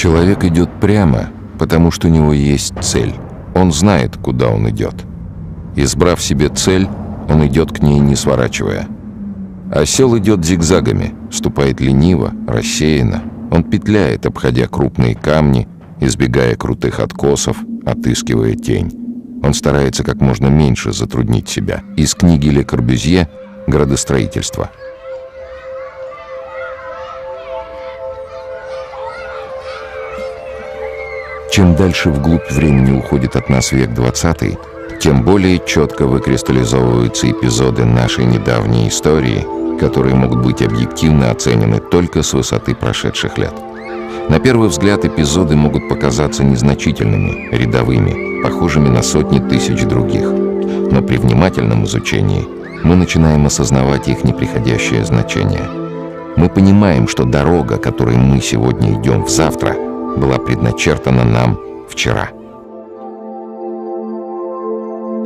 Человек идет прямо, потому что у него есть цель. Он знает, куда он идет. Избрав себе цель, он идет к ней, не сворачивая. Осел идет зигзагами, ступает лениво, рассеянно. Он петляет, обходя крупные камни, избегая крутых откосов, отыскивая тень. Он старается как можно меньше затруднить себя. Из книги Ле Корбюзье «Градостроительство». Чем дальше вглубь времени уходит от нас век 20, тем более четко выкристаллизовываются эпизоды нашей недавней истории, которые могут быть объективно оценены только с высоты прошедших лет. На первый взгляд эпизоды могут показаться незначительными, рядовыми, похожими на сотни тысяч других. Но при внимательном изучении мы начинаем осознавать их неприходящее значение. Мы понимаем, что дорога, которой мы сегодня идем в завтра, была предначертана нам вчера.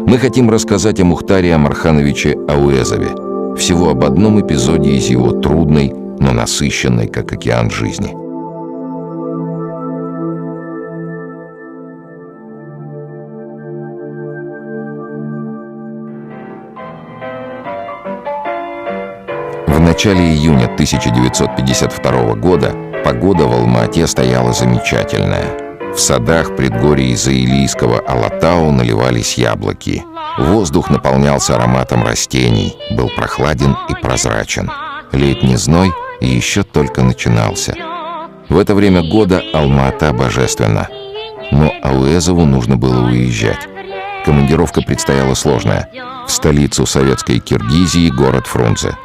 Мы хотим рассказать о Мухтаре Омархановиче Ауэзове, всего об одном эпизоде из его трудной, но насыщенной, как океан, жизни. В начале июня 1952 года погода в Алма-Ате стояла замечательная. В садах предгорий Заилийского Алатау наливались яблоки. Воздух наполнялся ароматом растений, был прохладен и прозрачен. Летний зной еще только начинался. В это время года Алма-Ата божественна. Но Ауэзову нужно было уезжать. Командировка предстояла сложная. В столицу советской Киргизии, город Фрунзе.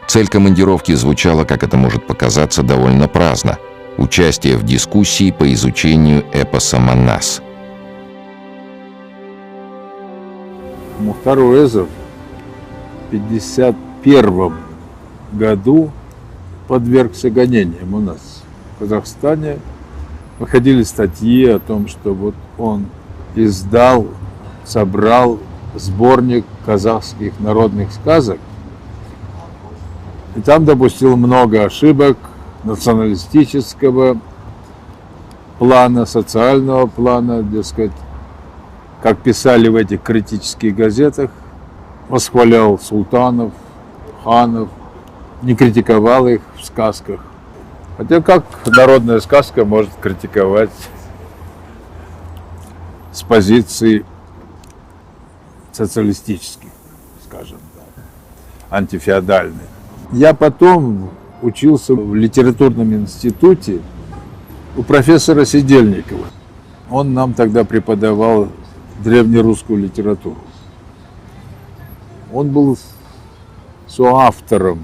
Цель командировки звучала, как это может показаться, довольно праздно. Участие в дискуссии по изучению эпоса «Манас». Мухтар Ауэзов в 1951 году подвергся гонениям у нас. В Казахстане выходили статьи о том, что вот он издал, собрал сборник казахских народных сказок. И там допустил много ошибок националистического плана, социального плана, дескать, как писали в этих критических газетах, восхвалял султанов, ханов, не критиковал их в сказках. Хотя как народная сказка может критиковать с позиции социалистических, скажем так, антифеодальных. Я потом учился в литературном институте у профессора Сидельникова. Он нам тогда преподавал древнерусскую литературу. Он был соавтором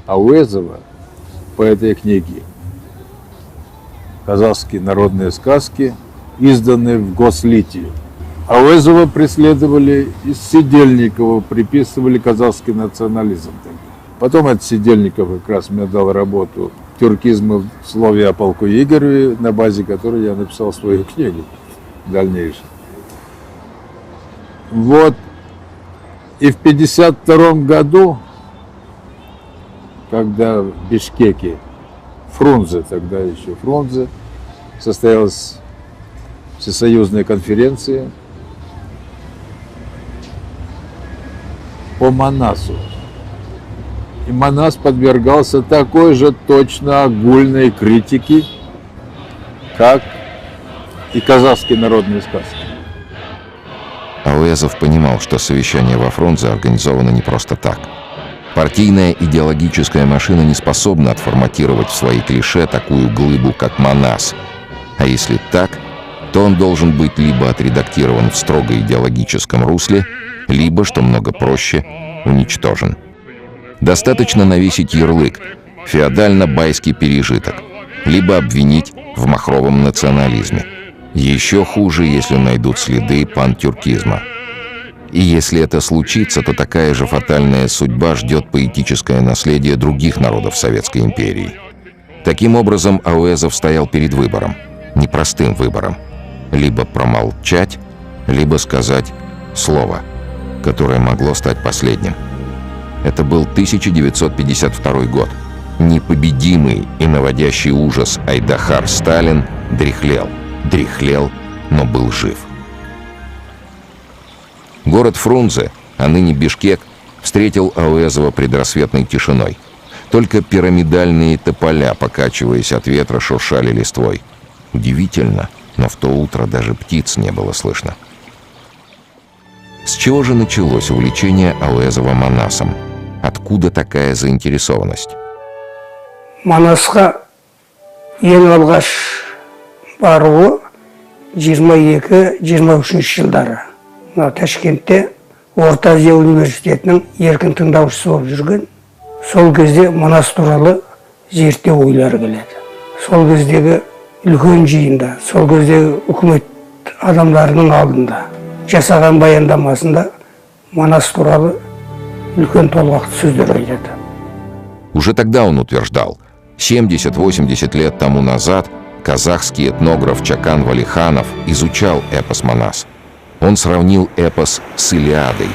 Ауэзова по этой книге. Казахские народные сказки, изданные в Гослите. Ауэзова преследовали, из Сидельникова приписывали казахский национализм. Потом этот Сидельников как раз мне дал работу «Тюркизм в слове о полку Игореве», на базе которой я написал свою книгу дальнейшую. Вот. И в 1952 году, когда в Бишкеке, Фрунзе, тогда еще Фрунзе, состоялась всесоюзная конференция по Манасу. И Манас подвергался такой же точно огульной критике, как и казахские народные сказки. Ауэзов понимал, что совещание во Фрунзе организовано не просто так. Партийная идеологическая машина не способна отформатировать в свои клише такую глыбу, как Манас. А если так, то он должен быть либо отредактирован в строго идеологическом русле, либо, что много проще, уничтожен. Достаточно навесить ярлык «феодально-байский пережиток», либо обвинить в махровом национализме. Еще хуже, если найдут следы пантюркизма. И если это случится, то такая же фатальная судьба ждет поэтическое наследие других народов Советской империи. Таким образом, Ауэзов стоял перед выбором, непростым выбором. Либо промолчать, либо сказать слово, которое могло стать последним. Это был 1952 год. Непобедимый и наводящий ужас Айдахар Сталин дряхлел, но был жив. Город Фрунзе, а ныне Бишкек, встретил Ауэзова предрассветной тишиной. Только пирамидальные тополя, покачиваясь от ветра, шуршали листвой. Удивительно, но в то утро даже птиц не было слышно. С чего же началось увлечение Ауэзова Манасом? Откуда такая заинтересованность? Манасқа ең алғаш баруы 22-23 жылдары. Ташкентте Орта Азия университетінің еркін тыңдаушысы болып жүрген. Сол кезде Манас туралы зерттеу ойлары келеді. Сол кездегі үлкен жиында, сол кездегі үкімет адамдарының алдында жасаған баяндамасында Манас туралы үлкен толғақты сөздер айтады. Уже тогда он утверждал, 70-80 лет тому назад казахский этнограф Чакан Валиханов изучал эпос Манас. Он сравнил эпос с Илиадой,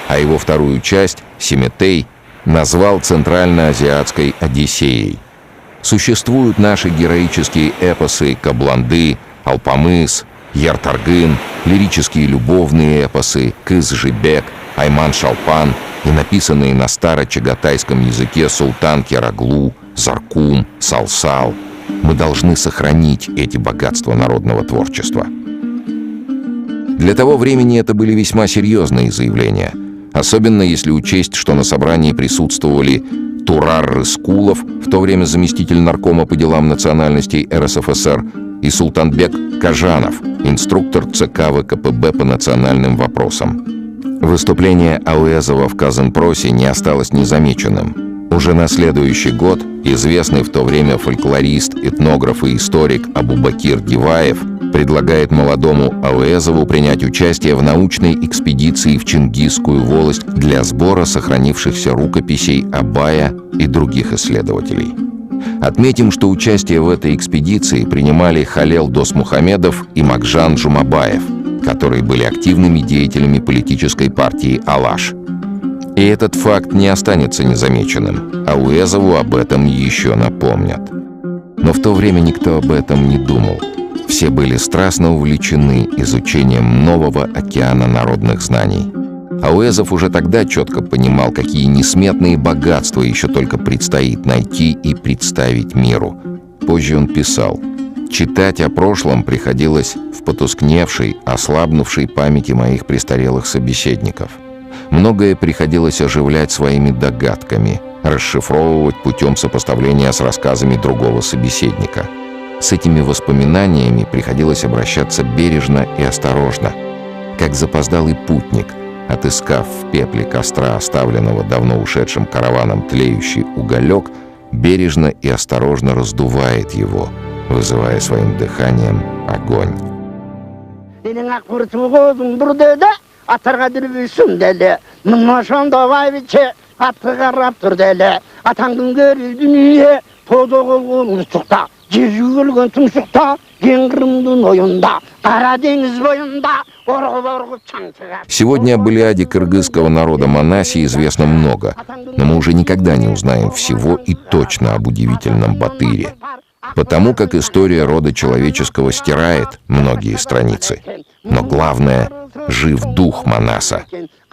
а его вторую часть, Семетей, назвал Центральноазиатской Одиссеей. Существуют наши героические эпосы Кабланды, Алпамыс, Яртаргын, лирические любовные эпосы Кыз-Жибек, Айман-Шалпан и написанные на старо-чагатайском языке Султан Кераглу, Заркум, Салсал. Мы должны сохранить эти богатства народного творчества. Для того времени это были весьма серьезные заявления, особенно если учесть, что на собрании присутствовали Турар Рыскулов, в то время заместитель наркома по делам национальностей РСФСР, и Султанбек Кажанов, инструктор ЦК ВКПБ по национальным вопросам. Выступление Ауэзова в Казанпросе не осталось незамеченным. Уже на следующий год известный в то время фольклорист, этнограф и историк Абубакир Диваев предлагает молодому Ауэзову принять участие в научной экспедиции в Чингисскую волость для сбора сохранившихся рукописей Абая и других исследователей. Отметим, что участие в этой экспедиции принимали Халел Досмухамедов и Макжан Жумабаев, которые были активными деятелями политической партии «Алаш». И этот факт не останется незамеченным. Ауэзову об этом еще напомнят. Но в то время никто об этом не думал. Все были страстно увлечены изучением нового океана народных знаний. Ауэзов уже тогда четко понимал, какие несметные богатства еще только предстоит найти и представить миру. Позже он писал: «Читать о прошлом приходилось в потускневшей, ослабнувшей памяти моих престарелых собеседников. Многое приходилось оживлять своими догадками, расшифровывать путем сопоставления с рассказами другого собеседника. С этими воспоминаниями приходилось обращаться бережно и осторожно, как запоздалый путник, отыскав в пепле костра, оставленного давно ушедшим караваном, тлеющий уголек, бережно и осторожно раздувает его, вызывая своим дыханием огонь». Атарға дүрбүйсін дәлі, мұнмашанда вайбече, атқы қарап тұр дәлі. Атаңдың көрі дүние, тоды қолғын ұстықта, жезі көлген тұмсықта, кеңгірімдің ойында, қара деңіз бойында, орғы-орғы чаңсыға. Сегодня о Былиаде кыргызского народа Манасе известно много, но мы уже никогда не узнаем всего и точно об удивительном Батыре, потому как история рода человеческого стирает многие страницы. Но главное — жив дух Манаса.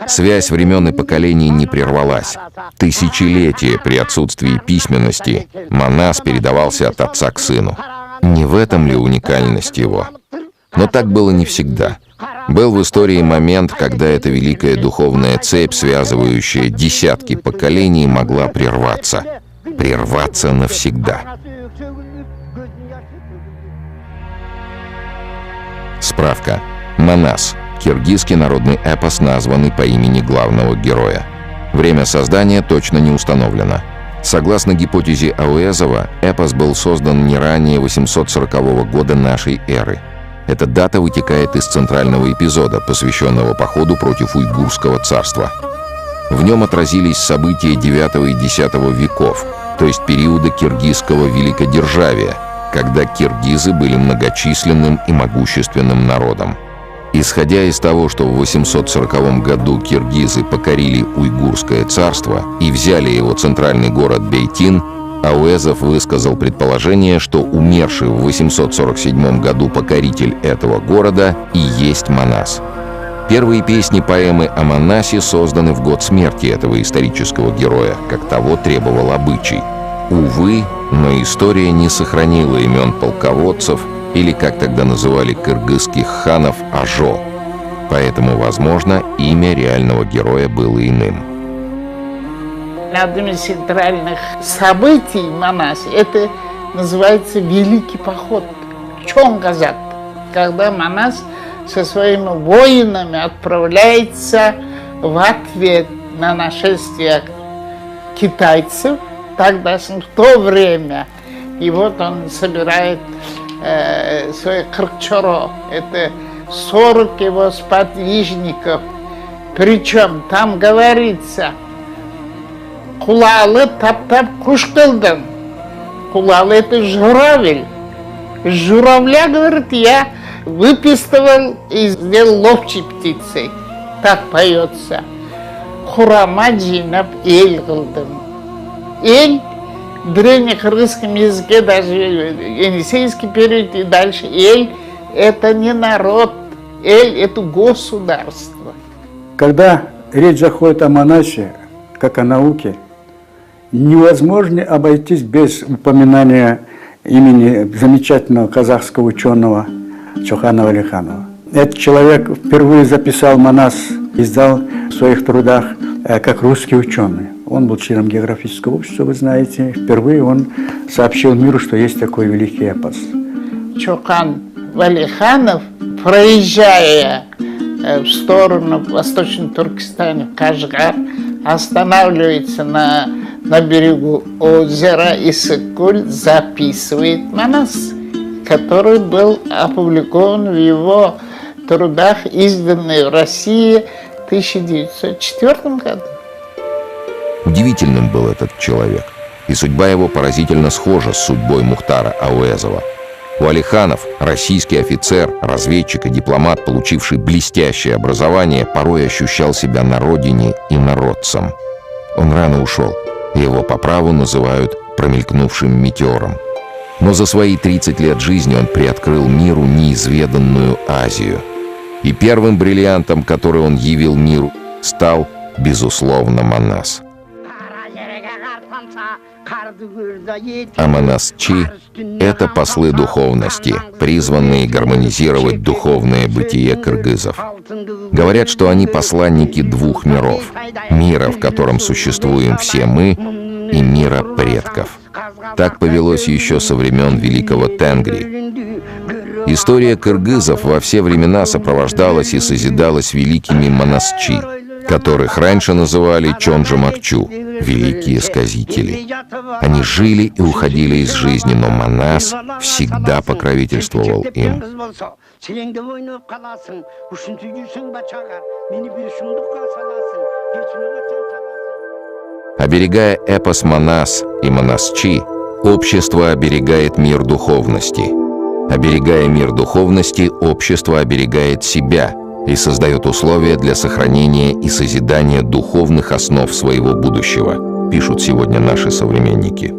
Связь времен и поколений не прервалась. Тысячелетия при отсутствии письменности Манас передавался от отца к сыну. Не в этом ли уникальность его? Но так было не всегда. Был в истории момент, когда эта великая духовная цепь, связывающая десятки поколений, могла прерваться. Прерваться навсегда. Справка. Манас. Киргизский народный эпос, названный по имени главного героя. Время создания точно не установлено. Согласно гипотезе Ауэзова, эпос был создан не ранее 840 года нашей эры. Эта дата вытекает из центрального эпизода, посвященного походу против уйгурского царства. В нем отразились события IX и X веков, то есть периода киргизского великодержавия, когда киргизы были многочисленным и могущественным народом. Исходя из того, что в 840 году киргизы покорили уйгурское царство и взяли его центральный город Бейтин, Ауэзов высказал предположение, что умерший в 847 году покоритель этого города и есть Манас. Первые песни поэмы о Манасе созданы в год смерти этого исторического героя, как того требовал обычай. Увы, но история не сохранила имен полководцев или, как тогда называли кыргызских ханов, Ажо. Поэтому, возможно, имя реального героя было иным. Одним из центральных событий в Манасе это называется Великий поход Чонгазак, когда Манас со своими воинами отправляется в ответ на нашествие китайцев тогда, в то время. И вот он собирает своих кыркчоро, это 40 его сподвижников. Причем там говорится: Кулалы тап-тап куш кылдым. Кулалы — это журавель. Журавля, говорит, я выпистывал и сделал ловчей птицей. Так поется. Хурама джинап эль кылдым. Эль в древнекыргызском языке, даже енисейский период и дальше, эль — это не народ, эль — это государство. Когда речь заходит о Манасе, как о науке, невозможно обойтись без упоминания имени замечательного казахского ученого Чохана Валиханова. Этот человек впервые записал Манас, издал в своих трудах как русский ученый. Он был членом географического общества, вы знаете. Впервые он сообщил миру, что есть такой великий эпос. Чохан Валиханов, проезжая в сторону Восточного Туркестана, в Кашгар, останавливается на берегу озера Иссык-Куль, записывает Манас, который был опубликован в его трудах, изданных в России в 1904 году. Удивительным был этот человек, и судьба его поразительно схожа с судьбой Мухтара Ауэзова. Уалиханов, российский офицер, разведчик и дипломат, получивший блестящее образование, порой ощущал себя на родине инородцем. Он рано ушел, его по праву называют промелькнувшим метеором. Но за свои 30 лет жизни он приоткрыл миру неизведанную Азию. И первым бриллиантом, который он явил миру, стал, безусловно, Манас. А Манасчи — это послы духовности, призванные гармонизировать духовное бытие кыргызов. Говорят, что они посланники двух миров. Мира, в котором существуем все мы, и мира предков. Так повелось еще со времен великого Тенгри. История кыргызов во все времена сопровождалась и созидалась великими Манасчи, которых раньше называли Чонджа-Макчу, великие сказители. Они жили и уходили из жизни, но Манас всегда покровительствовал им. Оберегая эпос Манас и Манасчи, общество оберегает мир духовности. Оберегая мир духовности, общество оберегает себя и создает условия для сохранения и созидания духовных основ своего будущего, пишут сегодня наши современники.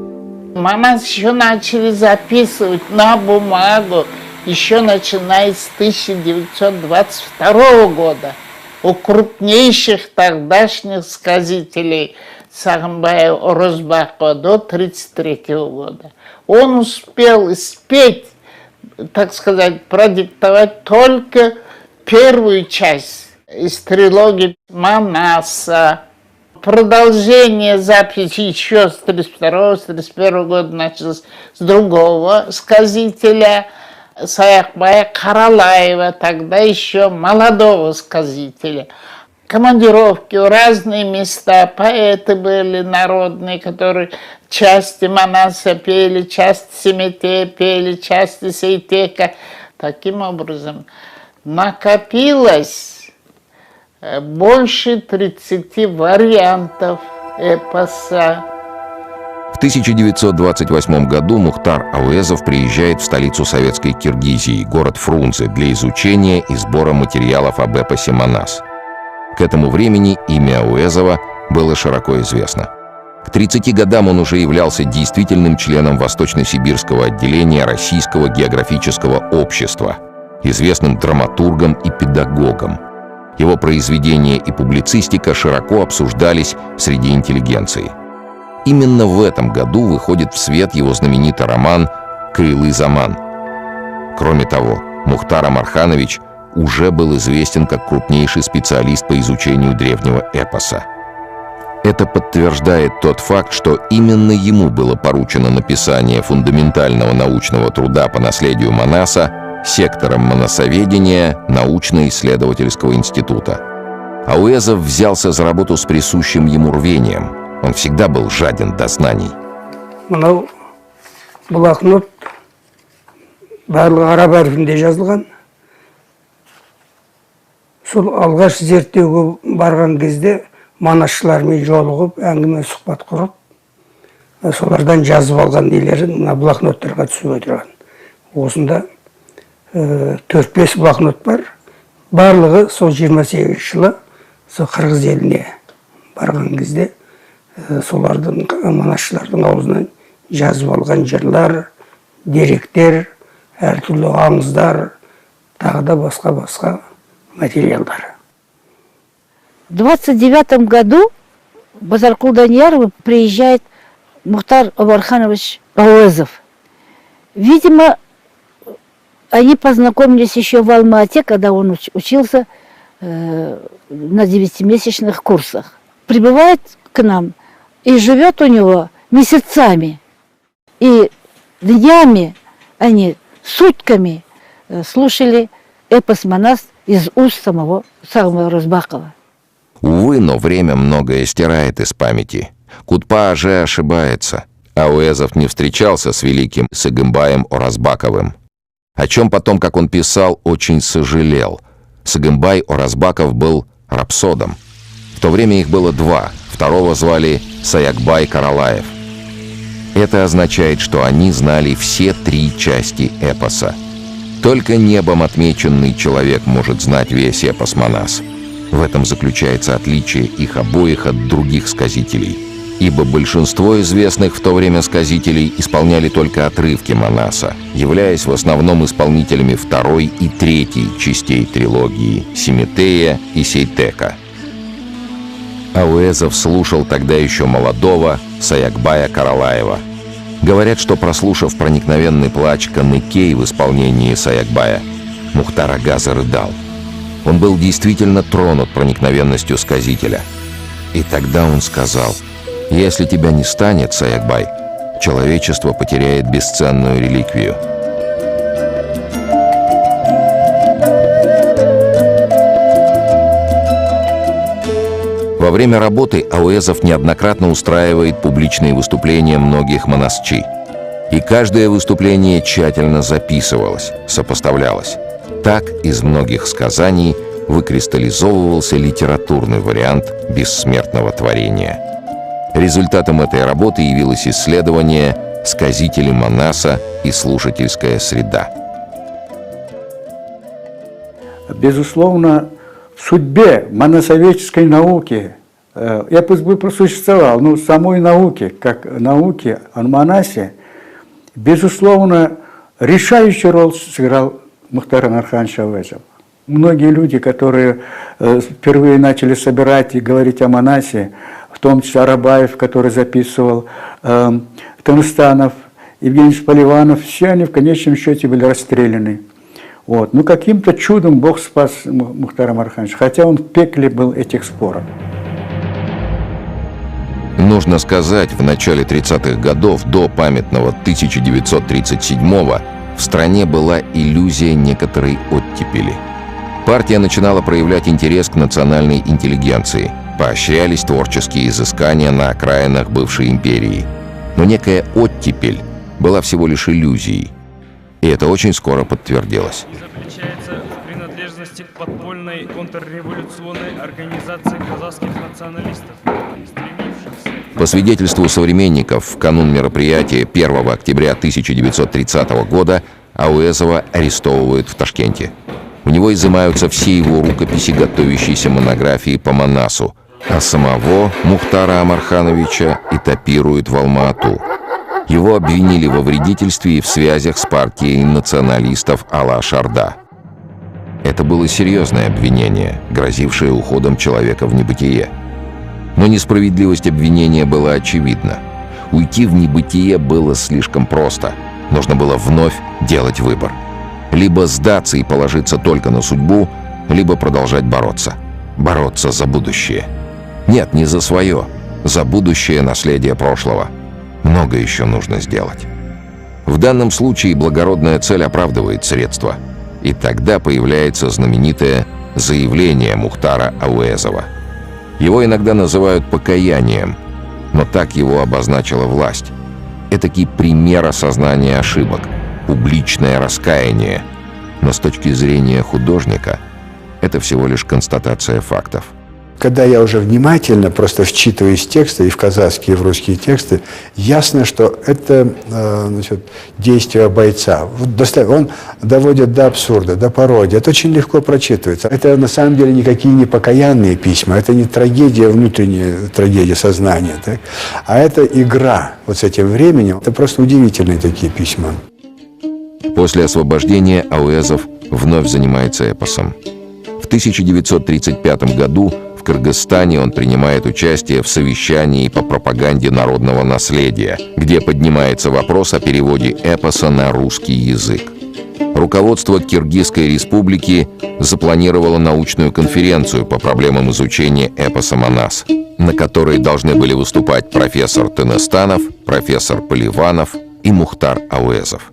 Манас еще начали записывать на бумагу, еще начиная с 1922 года. У крупнейших тогдашних сказителей Сагымбая Орозбако до 1933 года. Он успел спеть, так сказать, продиктовать только первую часть из трилогии Манаса. Продолжение записи еще с 32-31 года началось с другого сказителя, Саякбая Каралаева, тогда еще молодого сказителя. Командировки в разные места, поэты были народные, которые части Манаса пели, части Семетея пели, части Сейтека. Таким образом, накопилось больше 30 вариантов эпоса. В 1928 году Мухтар Ауэзов приезжает в столицу советской Киргизии, город Фрунзе, для изучения и сбора материалов об эпосе «Манас». К этому времени имя Ауэзова было широко известно. К 30 годам он уже являлся действительным членом Восточно-Сибирского отделения Российского географического общества, известным драматургом и педагогом. Его произведения и публицистика широко обсуждались среди интеллигенции. Именно в этом году выходит в свет его знаменитый роман «Кыйлы Заман». Кроме того, Мухтар Амарханович уже был известен как крупнейший специалист по изучению древнего эпоса. Это подтверждает тот факт, что именно ему было поручено написание фундаментального научного труда по наследию Манаса сектором манасоведения научно-исследовательского института. Ауэзов взялся за работу с присущим ему рвением. Он всегда был жаден до знаний. Мынау блокнот барлығы араб әрпінде жазылған. Сол алғаш зерттеуге барған кезде манасшылармен жолығып, әңгіме сұхбат құрып, солардан жазып алған нелерін мына блокноттарға түсіп отырған. Осында 4-5 блокнот бар. Барлығы сол 28 жылы сол Қырғыз еліне барған кезде солардың манасшылардың аузынан жазып алған жырлар, деректер, әртүрлі аңыздар, тағы да басқа материалдар. В 29 году в Базаркул-Даниярову приезжает Мухтар Амарханович Ауэзов. Видимо, они познакомились еще в Алма-Ате, когда он учился на 9-месячных курсах. Прибывает к нам и живет у него месяцами. И днями они, сутками слушали эпос Манас из уст самого Розбакова. Увы, но время многое стирает из памяти. Кутпа-аже ошибается. Ауэзов не встречался с великим Сагымбаем Оразбаковым, о чем потом, как он писал, очень сожалел. Сагымбай Оразбаков был рапсодом. В то время их было два, второго звали Саякбай Каралаев. Это означает, что они знали все 3 части эпоса. Только небом отмеченный человек может знать весь эпос Манас. В этом заключается отличие их обоих от других сказителей, ибо большинство известных в то время сказителей исполняли только отрывки Манаса, являясь в основном исполнителями 2-й и 3-й частей трилогии Семетея и Сейтека. Ауэзов слушал тогда еще молодого Саякбая Каралаева. Говорят, что, прослушав проникновенный плач Каныкей в исполнении Саякбая, Мухтар Ага зарыдал. Он был действительно тронут проникновенностью сказителя. И тогда он сказал: «Если тебя не станет, Саякбай, человечество потеряет бесценную реликвию». Во время работы Ауэзов неоднократно устраивает публичные выступления многих монасчи. И каждое выступление тщательно записывалось, сопоставлялось. Так из многих сказаний выкристаллизовывался литературный вариант бессмертного творения. Результатом этой работы явилось исследование «Сказители Манаса и слушательская среда». Безусловно, в судьбе монасоведческой науки эпос бы просуществовал, но самой науки, как науки о Манасе, безусловно, решающую роль сыграл Мухтар Амарханович Ауэзов. Многие люди, которые впервые начали собирать и говорить о Манасе, в том числе Арабаев, который записывал, Тынстанов, Евгений Поливанов, все они в конечном счете были расстреляны. Вот. Ну, каким-то чудом Бог спас Мухтара Мархановича, хотя он в пекле был этих споров. Нужно сказать, в начале 30-х годов, до памятного 1937-го, в стране была иллюзия некоторой оттепели. Партия начинала проявлять интерес к национальной интеллигенции, поощрялись творческие изыскания на окраинах бывшей империи. Но некая оттепель была всего лишь иллюзией. И это очень скоро подтвердилось. Заключается в принадлежности к подпольной контрреволюционной организации казахских националистов, стремившихся... По свидетельству современников, в канун мероприятия 1 октября 1930 года Ауэзова арестовывают в Ташкенте. У него изымаются все его рукописи готовящейся монографии по Манасу, а самого Мухтара Амархановича этапируют в Алма-Ату. Его обвинили во вредительстве и в связях с партией националистов Ала-Шарда. Это было серьезное обвинение, грозившее уходом человека в небытие. Но несправедливость обвинения была очевидна. Уйти в небытие было слишком просто. Нужно было вновь делать выбор. Либо сдаться и положиться только на судьбу, либо продолжать бороться. Бороться за будущее. Нет, не за свое, за будущее наследие прошлого. Много еще нужно сделать. В данном случае благородная цель оправдывает средства. И тогда появляется знаменитое заявление Мухтара Ауэзова. Его иногда называют покаянием, но так его обозначила власть. Этакий пример осознания ошибок, публичное раскаяние. Но с точки зрения художника это всего лишь констатация фактов. Когда я уже внимательно просто вчитываюсь в тексты, и в казахские, и в русские тексты, ясно, что это действие бойца. Он доводит до абсурда, до пародии. Это очень легко прочитывается. Это на самом деле никакие не покаянные письма, это не трагедия, внутренняя трагедия сознания, так? А это игра вот с этим временем. Это просто удивительные такие письма. После освобождения Ауэзов вновь занимается эпосом. В 1935 году в Кыргызстане он принимает участие в совещании по пропаганде народного наследия, где поднимается вопрос о переводе эпоса на русский язык. Руководство Киргизской республики запланировало научную конференцию по проблемам изучения эпоса Манас, на которой должны были выступать профессор Тынестанов, профессор Поливанов и Мухтар Ауэзов.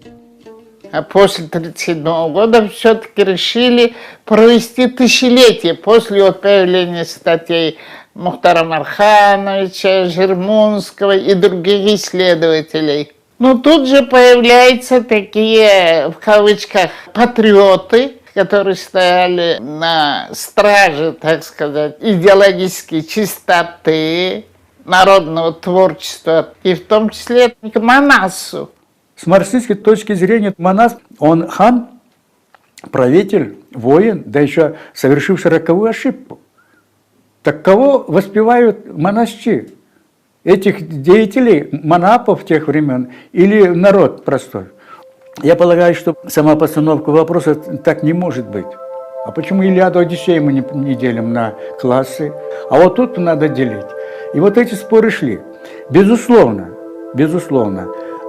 А после 1937 года все-таки решили провести тысячелетие после появления статей Мухтара Мархановича, Жермунского и других исследователей. Но тут же появляются такие, в кавычках, патриоты, которые стояли на страже, так сказать, идеологической чистоты, народного творчества, и в том числе к Манасу. С марксистской точки зрения Манас, он хан, правитель, воин, да еще совершивший роковую ошибку. Так кого воспевают монасчи? Этих деятелей, манапов тех времен или народ простой? Я полагаю, что сама постановка вопроса так не может быть. А почему Илиаду, Одиссею мы не делим на классы? А вот тут надо делить. И вот эти споры шли. Безусловно,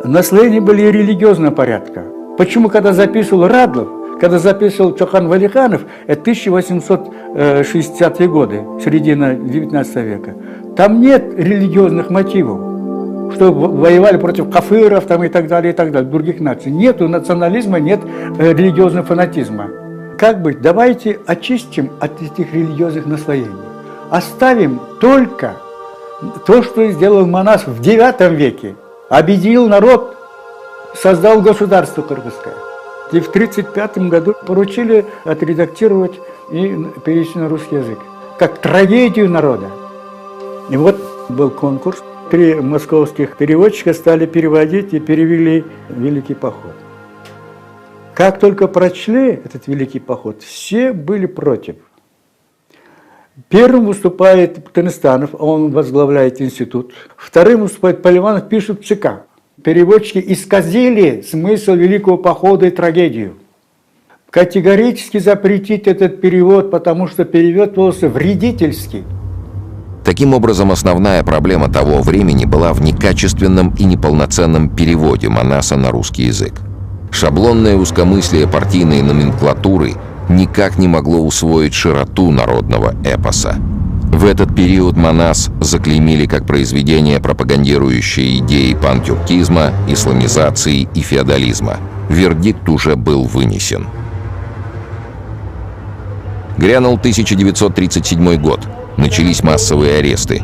наслоения были религиозного порядка. Почему, когда записывал Радлов, когда записывал Чохан Валиханов, это 1860-е годы, середина 19 века, там нет религиозных мотивов, что воевали против кафиров там, и так далее, других наций. Нет национализма, нет религиозного фанатизма. Как быть? Давайте очистим от этих религиозных наслоений. Оставим только то, что сделал Манас в IX веке. Объединил народ, создал государство кыргызское. И в 1935 году поручили отредактировать и перевести на русский язык. Как трагедию народа. И вот был конкурс. 3 московских переводчика стали переводить и перевели «Великий поход». Как только прочли этот «Великий поход», все были против. Первым выступает Тынестанов, он возглавляет институт. Вторым выступает Поливанов, пишут ЦК. Переводчики исказили смысл Великого похода и трагедию. Категорически запретить этот перевод, потому что перевод был вредительский. Таким образом, основная проблема того времени была в некачественном и неполноценном переводе Манаса на русский язык. Шаблонное узкомыслие партийной номенклатуры никак не могло усвоить широту народного эпоса. В этот период Манас заклеймили как произведение, пропагандирующее идеи пантюркизма, исламизации и феодализма. Вердикт уже был вынесен. Грянул 1937 год. Начались массовые аресты.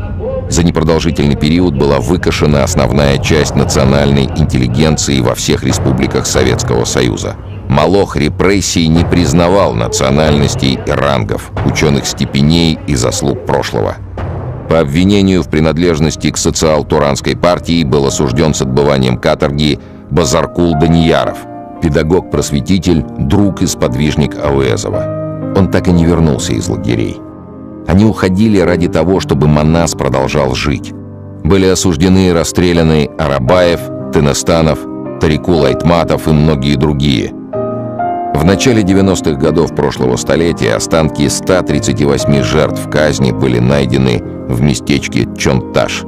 За непродолжительный период была выкашена основная часть национальной интеллигенции во всех республиках Советского Союза. Молох репрессий не признавал национальностей и рангов, ученых степеней и заслуг прошлого. По обвинению в принадлежности к социал-туранской партии был осужден с отбыванием каторги Базаркул Данияров, педагог-просветитель, друг и сподвижник Ауэзова. Он так и не вернулся из лагерей. Они уходили ради того, чтобы Манас продолжал жить. Были осуждены и расстреляны Арабаев, Тыныстанов, Тарикул Айтматов и многие другие. В начале 90-х годов прошлого столетия останки 138 жертв казни были найдены в местечке Чонташ.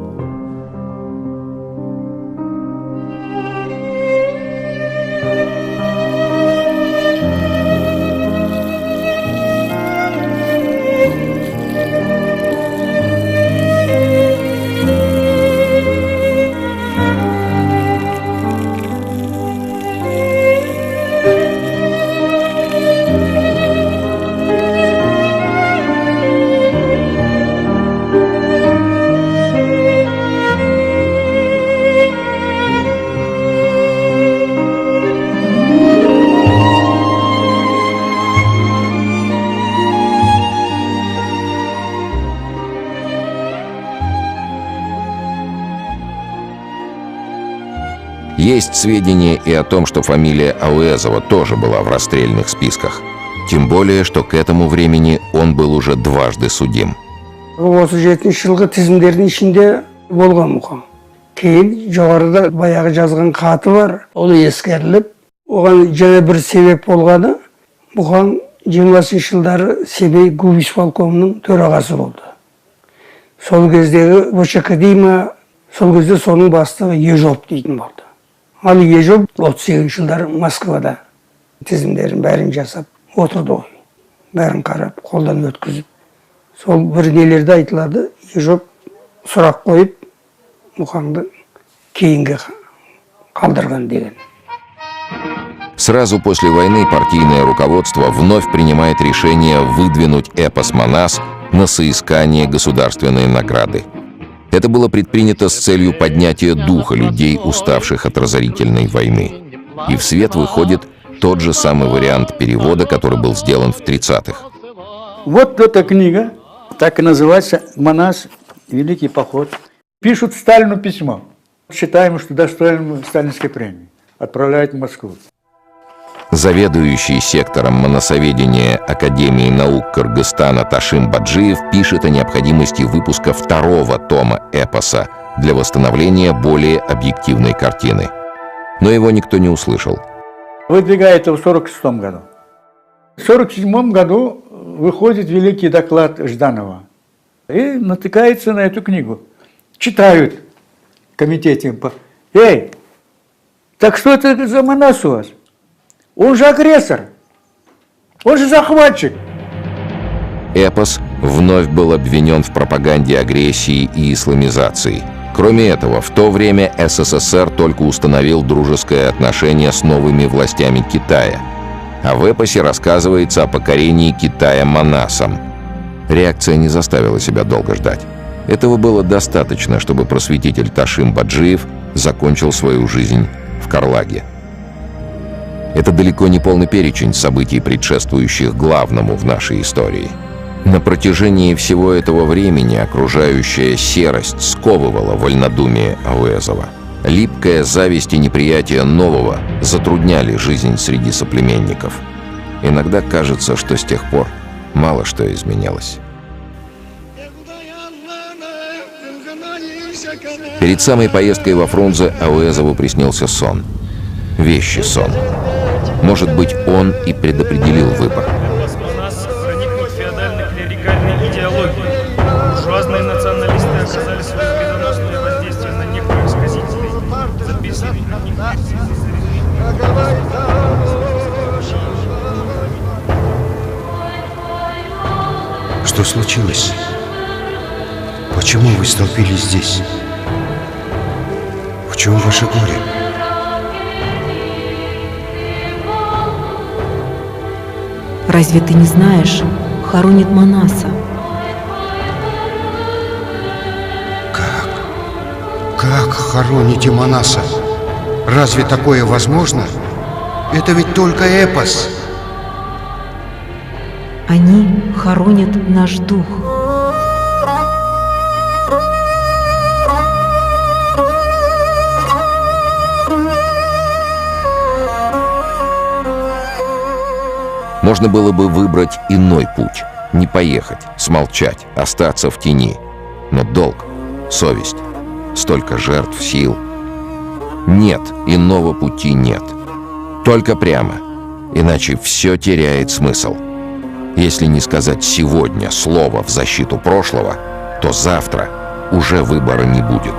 Есть сведения и о том, что фамилия Ауэзова тоже была в расстрельных списках. Тем более, что к этому времени он был уже дважды судим. 37 жылғы тізімдердің ішінде болған мұқам. Кейін жоғарыда баяғы жазған хаты бар, ол ескеріліп, оған жаңа бір себеп болғаны, бұған 20 жылдары Семей губисполкомының төрағасы болды. Сол кездегі ВЧК дейма, сол кезде соның бастығы Ежов дейтін болды. Ал Ежов 38 жылдары Москвада тізімдерін бәрін жасап отырды ғой. Бәрін қарап, қолдан өткізіп. Сол бір нелерді айтылады, Ежов сұрақ қойып, мұқаңды кейінге қалдырған деген. Сразу после войны партийное руководство вновь принимает решение выдвинуть эпос Манас на соискание государственной награды. Это было предпринято с целью поднятия духа людей, уставших от разорительной войны. И в свет выходит тот же самый вариант перевода, который был сделан в 30-х. Вот эта книга, так и называется «Манас. Великий поход». Пишут Сталину письмо. Считаем, что достоин сталинской премии. Отправляют в Москву. Заведующий сектором монасоведения Академии наук Кыргызстана Ташим Баджиев пишет о необходимости выпуска второго тома эпоса для восстановления более объективной картины. Но его никто не услышал. Выдвигает это в 1946 году. В 1947 году выходит великий доклад Жданова и натыкается на эту книгу. Читают в комитете. Эй, так что это за Манас у вас? Он же агрессор, он же захватчик. Эпос вновь был обвинен в пропаганде агрессии и исламизации. Кроме этого, в то время СССР только установил дружеское отношение с новыми властями Китая. А в эпосе рассказывается о покорении Китая Манасом. Реакция не заставила себя долго ждать. Этого было достаточно, чтобы просветитель Ташим Баджиев закончил свою жизнь в Карлаге. Это далеко не полный перечень событий, предшествующих главному в нашей истории. На протяжении всего этого времени окружающая серость сковывала вольнодумие Ауэзова. Липкая зависть и неприятие нового затрудняли жизнь среди соплеменников. Иногда кажется, что с тех пор мало что изменилось. Перед самой поездкой во Фрунзе Ауэзову приснился сон. Вещий сон. Может быть, он и предопределил выбор. Манас проникнут в феодально-клерикальной идеологии. Буржуазные националисты оказали свое вредоносное воздействие на некоторых сказителей, записанных в книгах. Что случилось? Почему вы столпились здесь? В чем ваше горе? Разве ты не знаешь, хоронит Манаса? Как хороните Манаса? Разве такое возможно? Это ведь только эпос. Они хоронят наш дух. Можно было бы выбрать иной путь. Не поехать, смолчать, остаться в тени. Но долг, совесть, столько жертв, сил. Нет, иного пути нет. Только прямо. Иначе все теряет смысл. Если не сказать сегодня слово в защиту прошлого, то завтра уже выбора не будет.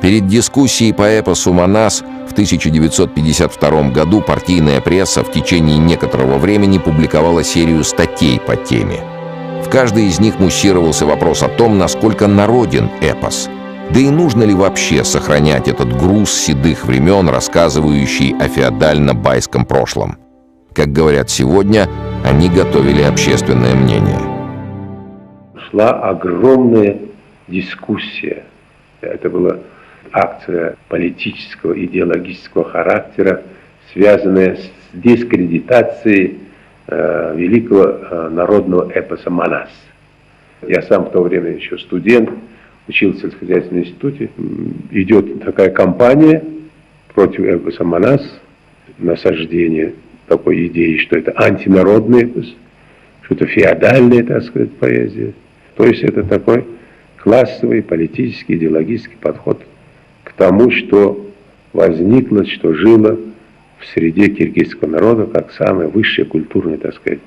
Перед дискуссией по эпосу «Манас» в 1952 году партийная пресса в течение некоторого времени публиковала серию статей по теме. В каждой из них муссировался вопрос о том, насколько народен эпос. Да и нужно ли вообще сохранять этот груз седых времен, рассказывающий о феодально-байском прошлом. Как говорят сегодня, они готовили общественное мнение. Шла огромная дискуссия. Это была акция политического, идеологического характера, связанная с дискредитацией великого народного эпоса «Манас». Я сам в то время еще студент, учился в сельскохозяйственном институте. Идет такая кампания против эпоса «Манас», насаждение такой идеи, что это антинародный эпос, что это феодальная, так сказать, поэзия. То есть это такой классовый, политический, идеологический подход к тому, что возникло, что жило в среде киргизского народа как самое высшее культурное, так сказать,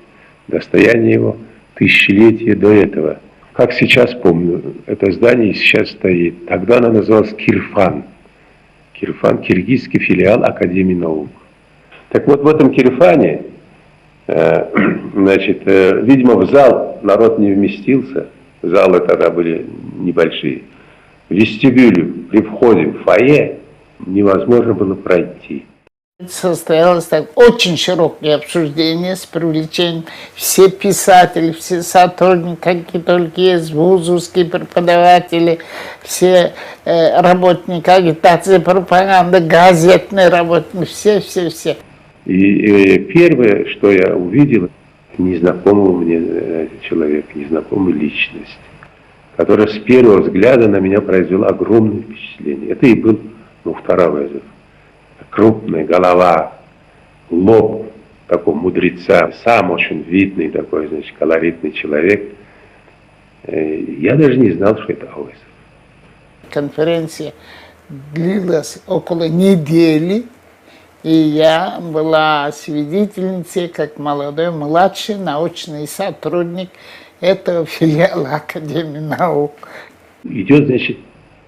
достояние его тысячелетия до этого. Как сейчас помню, это здание сейчас стоит. Тогда оно называлось Кирфан. Кирфан – киргизский филиал Академии наук. Так вот, в этом Кирфане, значит, видимо, в зал народ не вместился. Залы тогда были небольшие. В вестибюле, при входе в фойе невозможно было пройти. Состоялось так очень широкое обсуждение с привлечением всех писателей, все сотрудники, какие только есть, вузовские преподаватели, все работники агитации, пропаганды, газетные работники, все. И первое, что я увидел, незнакомого мне человека, незнакомую личность, которая с первого взгляда на меня произвела огромное впечатление. Это и был Мухтар Әуезов. Крупная голова, лоб такого мудреца, сам очень видный такой, значит, колоритный человек. Я даже не знал, что это Әуезов. Конференция длилась около недели, и я была свидетельницей, как молодой, младший научный сотрудник этого филиала Академии наук. Идет, значит,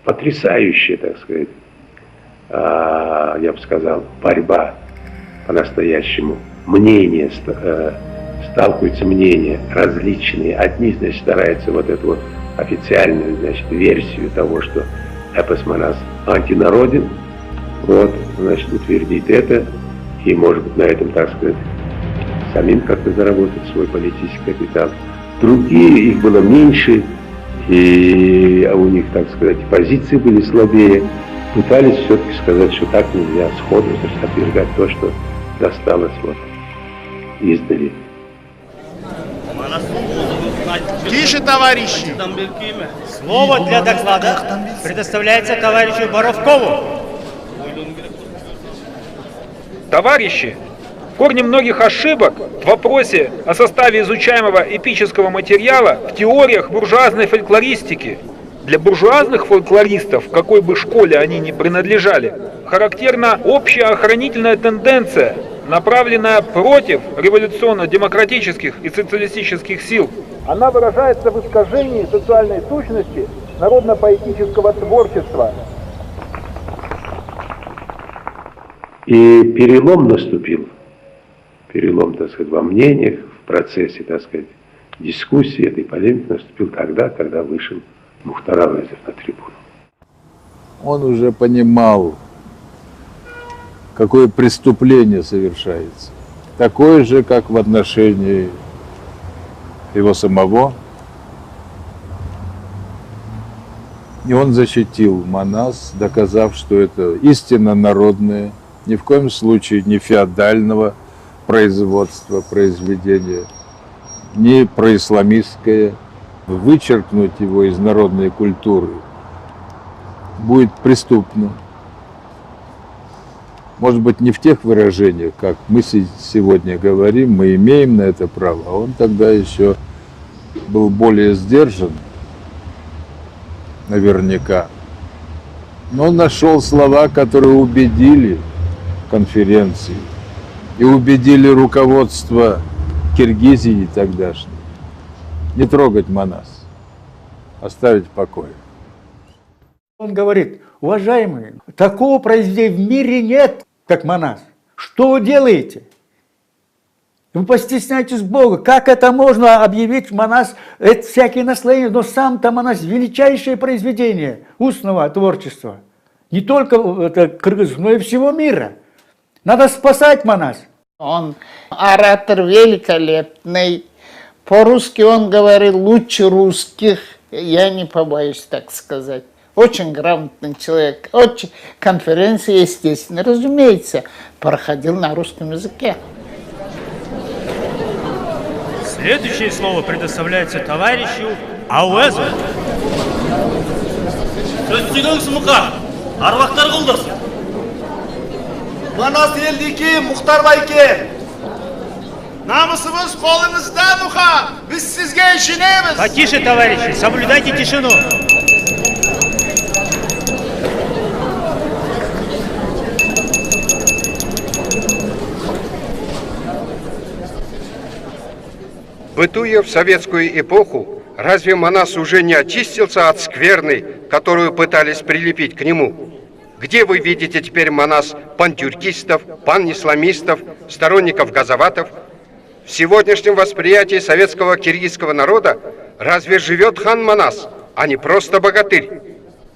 потрясающая, так сказать, я бы сказал, борьба по-настоящему. Мнения, сталкиваются мнения различные. Одни, значит, стараются вот эту вот официальную, значит, версию того, что эпос Манас антинароден, вот, значит, утвердить это, и, может быть, на этом, так сказать, самим как-то заработать свой политический капитал. Другие, их было меньше, и у них, так сказать, позиции были слабее. Пытались все-таки сказать, что так нельзя сходу, значит, отвергать то, что досталось вот издали. Тише, товарищи! Слово для доклада предоставляется товарищу Боровкову. Товарищи, корни многих ошибок в вопросе о составе изучаемого эпического материала в теориях буржуазной фольклористики. Для буржуазных фольклористов, в какой бы школе они ни принадлежали, характерна общая охранительная тенденция, направленная против революционно-демократических и социалистических сил. Она выражается в искажении социальной сущности народно-поэтического творчества. И перелом наступил, перелом, так сказать, во мнениях, в процессе, так сказать, дискуссии, этой полемики наступил тогда, когда вышел Мухтар Әуезов на трибуну. Он уже понимал, какое преступление совершается. Такое же, как в отношении его самого. И он защитил Манас, доказав, что это истинно народное, ни в коем случае не феодального производства, произведения, не происламистское. Вычеркнуть его из народной культуры будет преступно. Может быть, не в тех выражениях, как мы сегодня говорим, мы имеем на это право, а он тогда еще был более сдержан, наверняка. Но он нашел слова, которые убедили конференции и убедили руководство Киргизии тогдашней не трогать Манас, оставить в покое. Он говорит: уважаемые, такого произведения в мире нет, как Манас. Что вы делаете? Вы постесняйтесь Бога. Как это можно объявить Манас? Это всякие наслоения, но сам-то Манас величайшее произведение устного творчества. Не только кыргызов, но и всего мира. Надо спасать Манас. Он оратор великолепный. По-русски он говорил лучше русских, я не побоюсь так сказать. Очень грамотный человек. Очень... Конференция, естественно, разумеется, проходил на русском языке. Следующее слово предоставляется товарищу Әуезову. Сөзсүгіңіз мұқа, арвақтар қылдырсын. Манас елдеки Мұхтар байке. Намысымыз қолыңызда, Мұха. Біз сізге ішінеміз. Потише, товарищи, соблюдайте тишину. Бытуя в советскую эпоху, разве Манас уже не очистился от скверны, которую пытались прилепить к нему? Где вы видите теперь Манас пантюркистов, панисламистов, сторонников газаватов? В сегодняшнем восприятии советского киргизского народа разве живет хан Манас, а не просто богатырь?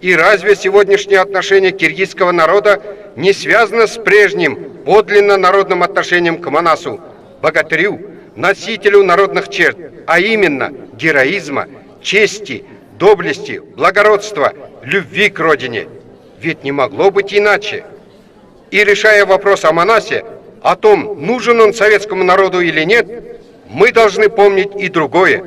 И разве сегодняшнее отношение киргизского народа не связано с прежним подлинно народным отношением к Манасу, богатырю, носителю народных черт, а именно героизма, чести, доблести, благородства, любви к родине? Ведь не могло быть иначе. И решая вопрос о Манасе, о том, нужен он советскому народу или нет, мы должны помнить и другое.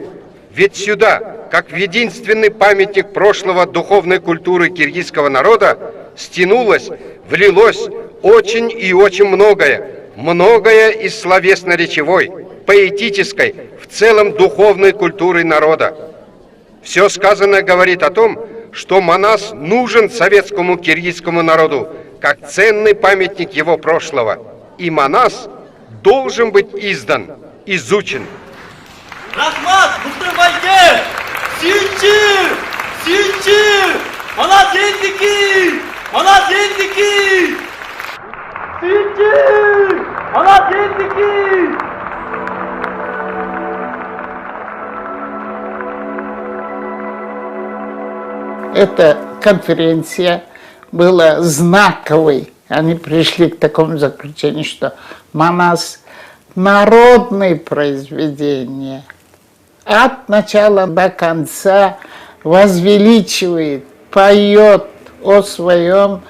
Ведь сюда, как в единственный памятник прошлого духовной культуры киргизского народа, стянулось, влилось очень и очень многое из словесно-речевой, поэтической, в целом духовной культуры народа. Все сказанное говорит о том, что Манас нужен советскому киргизскому народу, как ценный памятник его прошлого. И Манас должен быть издан, изучен. Рахмат, Мұхтар байке! Сүйінші! Сүйінші! Манас елдеки! Манас елдеки! Сүйінші! Манас елдеки! Эта конференция была знаковой. Они пришли к такому заключению, что Манас – народное произведение. От начала до конца возвеличивает, поет о своем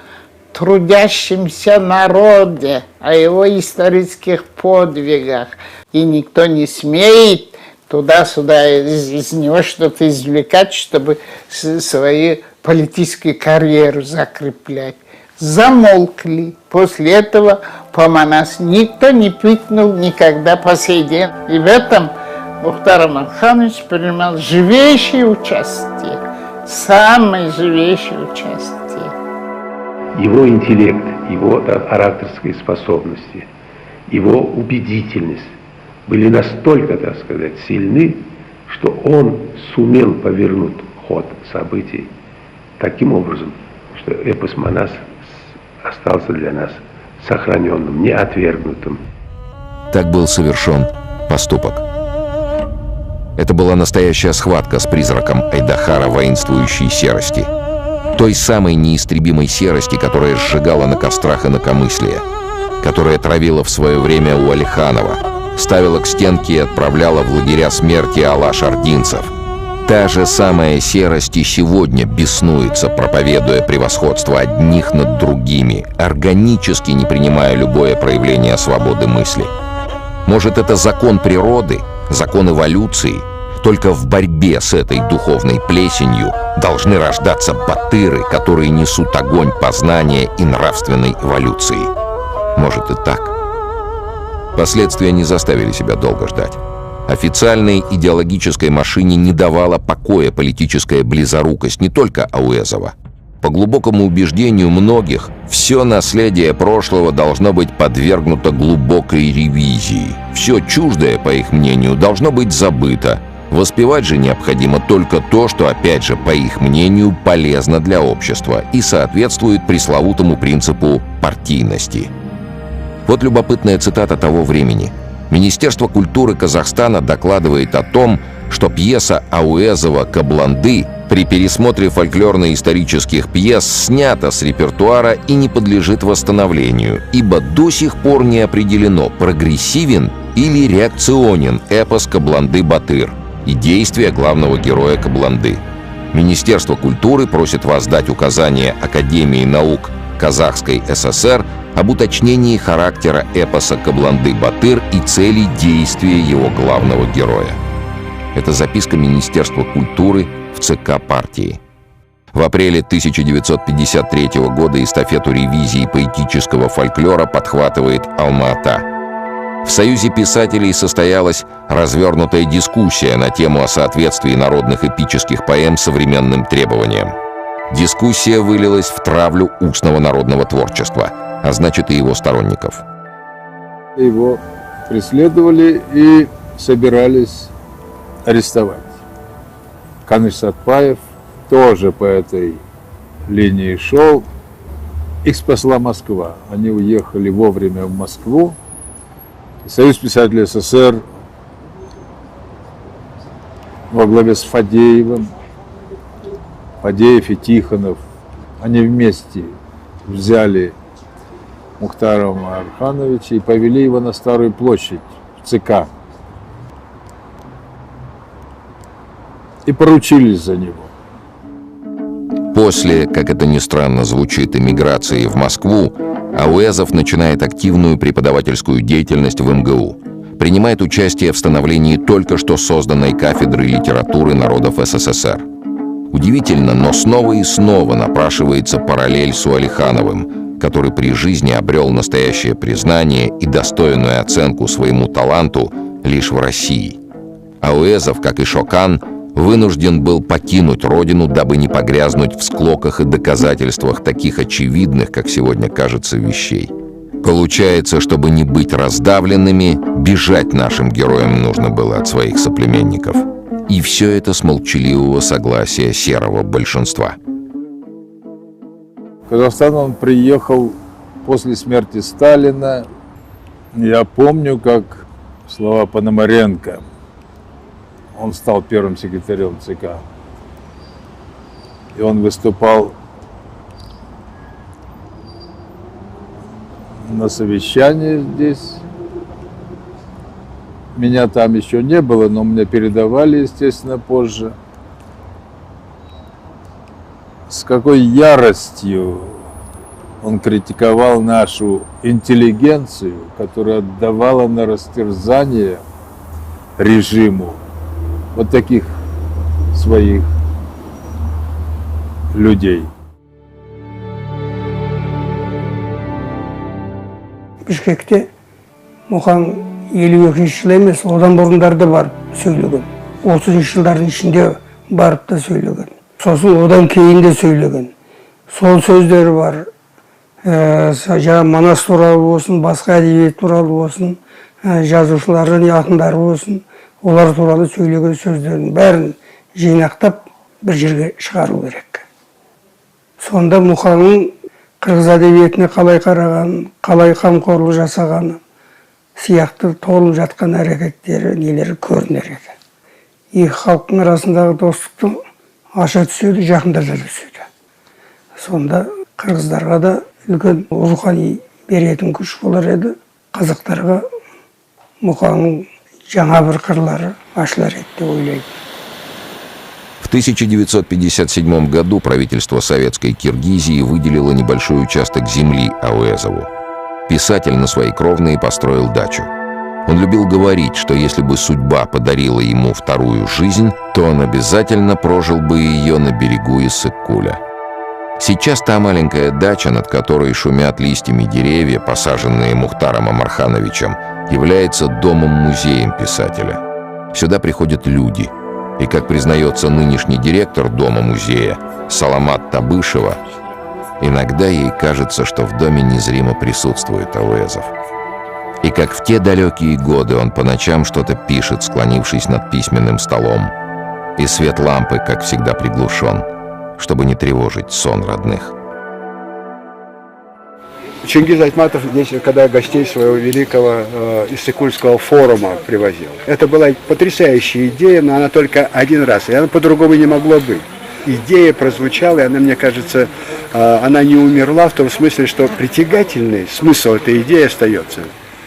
трудящемся народе, о его исторических подвигах. И никто не смеет туда-сюда из него что-то извлекать, чтобы свою политическую карьеру закреплять. Замолкли. После этого по Манас никто не пикнул никогда по сей день. И в этом Мухтар Аманханович принимал живейшее участие, самое живейшее участие. его интеллект, его ораторские способности, его убедительность были настолько, так сказать, сильны, что он сумел повернуть ход событий таким образом, что эпос Манас остался для нас сохраненным, не отвергнутым. Так был совершен поступок. Это была настоящая схватка с призраком Айдахара воинствующей серости. Той самой неистребимой серости, которая сжигала на кострах инакомыслие, которая травила в свое время у Алиханова, ставила к стенке и отправляла в лагеря смерти алаш-ординцев. Та же самая серость и сегодня беснуется, проповедуя превосходство одних над другими, органически не принимая любое проявление свободы мысли. Может, это закон природы, закон эволюции? Только в борьбе с этой духовной плесенью должны рождаться батыры, которые несут огонь познания и нравственной эволюции. Может и так. Последствия не заставили себя долго ждать. Официальной идеологической машине не давала покоя политическая близорукость не только Ауэзова. По глубокому убеждению многих, все наследие прошлого должно быть подвергнуто глубокой ревизии. Все чуждое, по их мнению, должно быть забыто. Воспевать же необходимо только то, что, опять же, по их мнению, полезно для общества и соответствует пресловутому принципу партийности. Вот любопытная цитата того времени. Министерство культуры Казахстана докладывает о том, что пьеса Ауэзова «Кабланды» при пересмотре фольклорно-исторических пьес снята с репертуара и не подлежит восстановлению, ибо до сих пор не определено, прогрессивен или реакционен эпос «Кабланды-Батыр» и действия главного героя «Кабланды». Министерство культуры просит воздать указания Академии наук Казахской ССР об уточнении характера эпоса «Кабланды-Батыр» и цели действия его главного героя. Это записка Министерства культуры в ЦК партии. В апреле 1953 года эстафету ревизии поэтического фольклора подхватывает Алма-Ата. В Союзе писателей состоялась развернутая дискуссия на тему о соответствии народных эпических поэм современным требованиям. Дискуссия вылилась в травлю устного народного творчества, а значит и его сторонников. Его преследовали и собирались арестовать. Каныш Сатпаев тоже по этой линии шел. Их спасла Москва. Они уехали вовремя в Москву. Союз писателей СССР во главе с Фадеевым, Фадеев и Тихонов, они вместе взяли Мухтара Омархановича и повели его на Старую площадь, в ЦК. И поручились за него. После, как это ни странно звучит, эмиграции в Москву, Ауэзов начинает активную преподавательскую деятельность в МГУ. Принимает участие в становлении только что созданной кафедры литературы народов СССР. Удивительно, но снова и снова напрашивается параллель с Алихановым, который при жизни обрел настоящее признание и достойную оценку своему таланту лишь в России. Ауэзов, как и Шокан, вынужден был покинуть родину, дабы не погрязнуть в склоках и доказательствах таких очевидных, как сегодня кажется, вещей. Получается, чтобы не быть раздавленными, бежать нашим героям нужно было от своих соплеменников. И все это с молчаливого согласия серого большинства. В Казахстан он приехал после смерти Сталина. Я помню, как слова Пономаренко. Он стал первым секретарем ЦК. И он выступал на совещании здесь. Меня там еще не было, но мне передавали, естественно, позже. С какой яростью он критиковал нашу интеллигенцию, которая отдавала на растерзание режиму вот таких своих людей. Бишкекте Мұхан 52 жыл емес, одан бұрындарды барып сөйлеген. 30 жылдардың ішінде барып та сөйлеген. Сосын одан кейін де сөйлеген. Сол сөздері бар. жаңа Манас туралы болсын, басқа әдебиет туралы болсын, жазушылардың ақындары болсын, олар туралы сөйлеген сөздердің бәрін жинақтап бір жерге шығару керек. Сонда Мұқаңның қырғыз әдебиетіне қалай қарағанын, қалай қамқорлық жасағаны сияқты толып жатқан әрекеттері, нелері көрінер еді. Екі халықтың арасындағы достықтың аша түседі, жақындата түседі. Сонда қырғыздарға да үлкен рухани беретін күш болар еді, қазақтарға Мұқаңның жаңа бір қырлары ашылар еді деп ойлаймын. В 1957 году правительство Советской Киргизии выделило небольшой участок земли Ауэзову. Писатель на свои кровные построил дачу. Он любил говорить, что если бы судьба подарила ему вторую жизнь, то он обязательно прожил бы ее на берегу Иссык-Куля. Сейчас та маленькая дача, над которой шумят листьями деревья, посаженные Мухтаром Амархановичем, является домом-музеем писателя. Сюда приходят люди. И, как признается нынешний директор дома-музея Саламат Табышева, иногда ей кажется, что в доме незримо присутствует Ауэзов. И как в те далекие годы он по ночам что-то пишет, склонившись над письменным столом, и свет лампы, как всегда, приглушен, чтобы не тревожить сон родных. Чингиз Айтматов здесь, когда гостей своего великого Иссык-Кульского форума привозил. Это была потрясающая идея, но она только один раз, и она по-другому не могло быть. Идея прозвучала, и она, мне кажется, она не умерла в том смысле, что притягательный смысл этой идеи остается.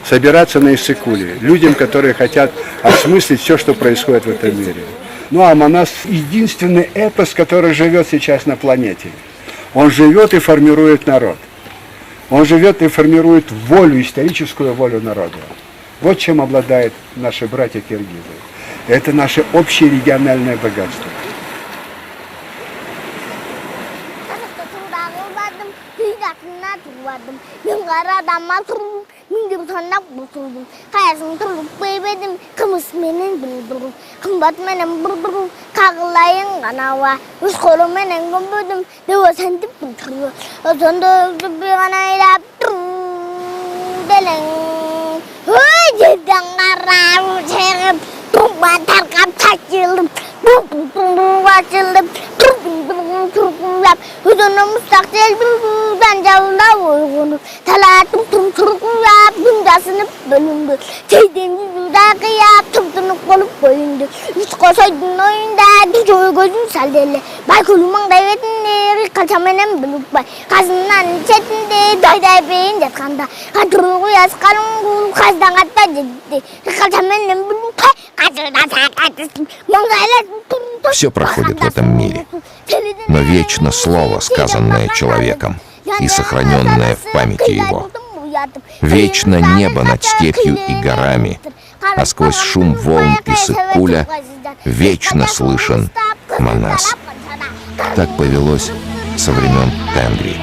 Собираться на Иссык-Куле людям, которые хотят осмыслить все, что происходит в этом мире. Ну а Манас — единственный эпос, который живет сейчас на планете. Он живет и формирует народ. Он живет и формирует волю, историческую волю народа. Вот чем обладают наши братья-киргизы. Это наше общее региональное богатство. Все проходит в этом мире, но вечно слово, сказанное человеком и сохраненное в памяти его. Вечно небо над степью и горами, а сквозь шум волн Иссык-Куля вечно слышен Манас. Так повелось со времен Тенгри.